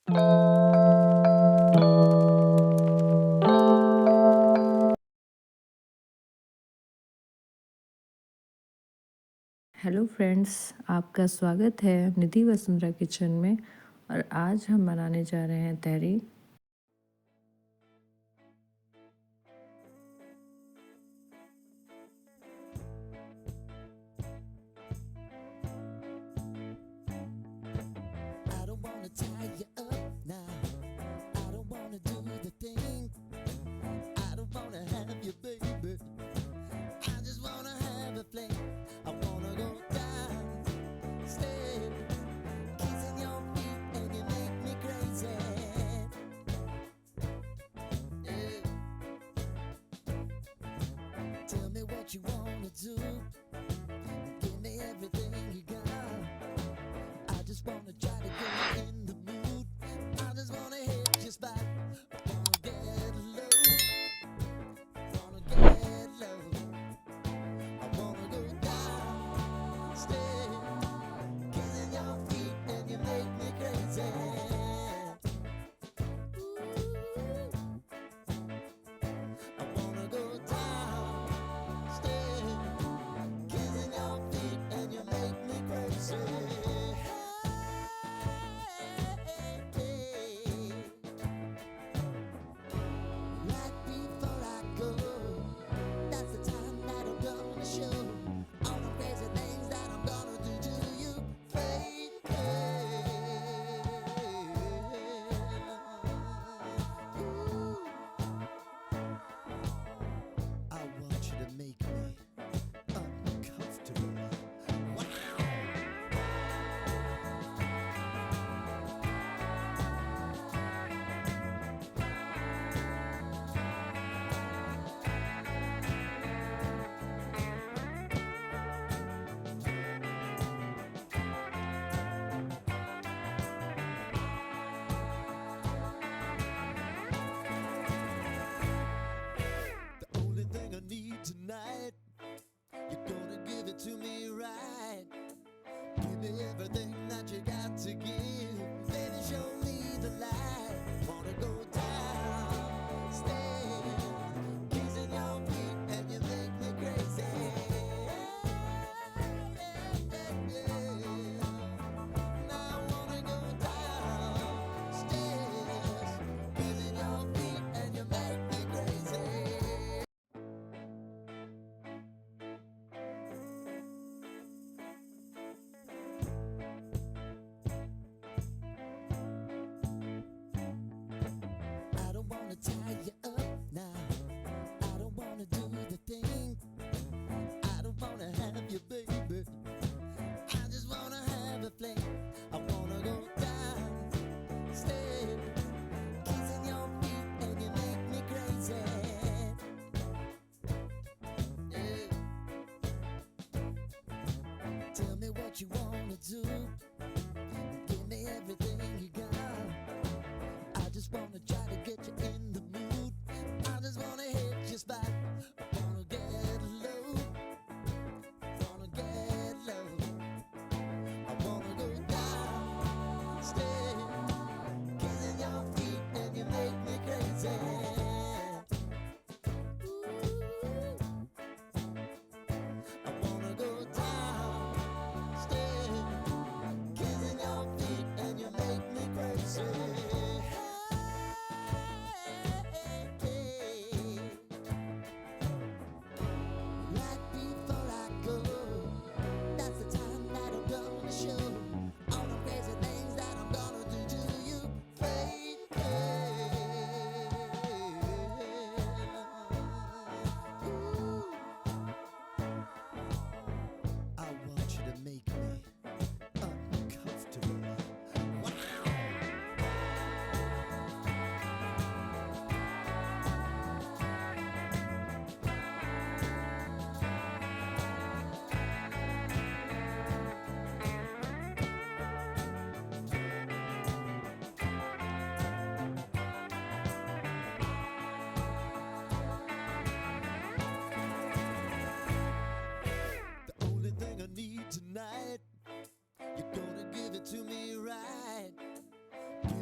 Hello friends, आपका स्वागत है निधि वसुंधरा किचन में। और आज हम बनाने जा रहे हैं तहरी। I don't wanna tie you up now. I don't wanna do the thing. I don't wanna have you, baby. I just wanna have a fling. I wanna go down, stay, kissing your feet, and you make me crazy. Yeah. Tell me what you wanna do. Give me everything you got. I just wanna try to get you in the mood. I just wanna hit your spot. I wanna get low. Wanna get low. I wanna go down, stay, kissing your feet, and you make me crazy. I wanna go down, stay, kissing your feet, and you make me crazy. Right before I go, that's the time that I'm gonna show all the crazy things that I'm gonna do to you, baby. Ooh. I want you to make me uncomfortable. Wow. The only thing I need tonight, you're gonna give it to me right. Give me everything that you got to give. Baby, show me the light. Wanna go down, stay, kissing your feet, and you make me crazy. Now I wanna go downstairs, kissing your feet, and you make me crazy. I don't wanna tie you up now. I don't wanna do the thing. I don't wanna have you, baby. I just wanna have a fling. I wanna go down, stay, kissing your feet, and you make me crazy. Yeah. Tell me what you wanna do. Give me everything you got. I just wanna try to get you in the mood. I just wanna hit your spot. I wanna get low. Wanna get low. I wanna go down, stay, kissing your feet, and you make me crazy. Ooh. I wanna go down, stay,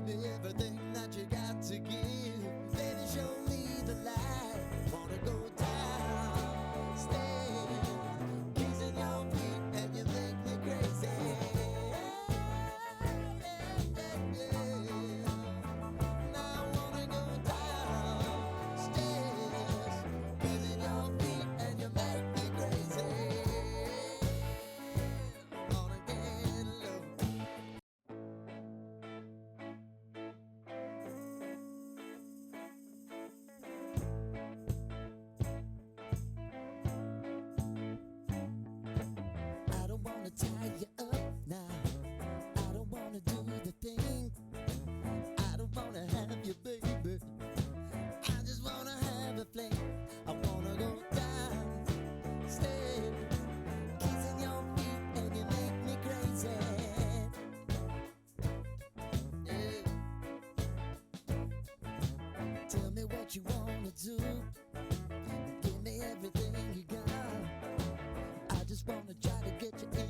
me everything that you got to give. Baby, show me the light. Wanna go downstairs, kissing your feet, and you make me crazy. Now I wanna go downstairs, kissing your feet, and you make me crazy. Wanna get low. I don't wanna tie you up now. I don't wanna do the thing. I don't wanna have you, baby. I just wanna have a fling. I wanna go downstairs, kissing your feet, and you make me crazy. Yeah. Tell me what you wanna do. Give me everything you got. I just wanna try to get you in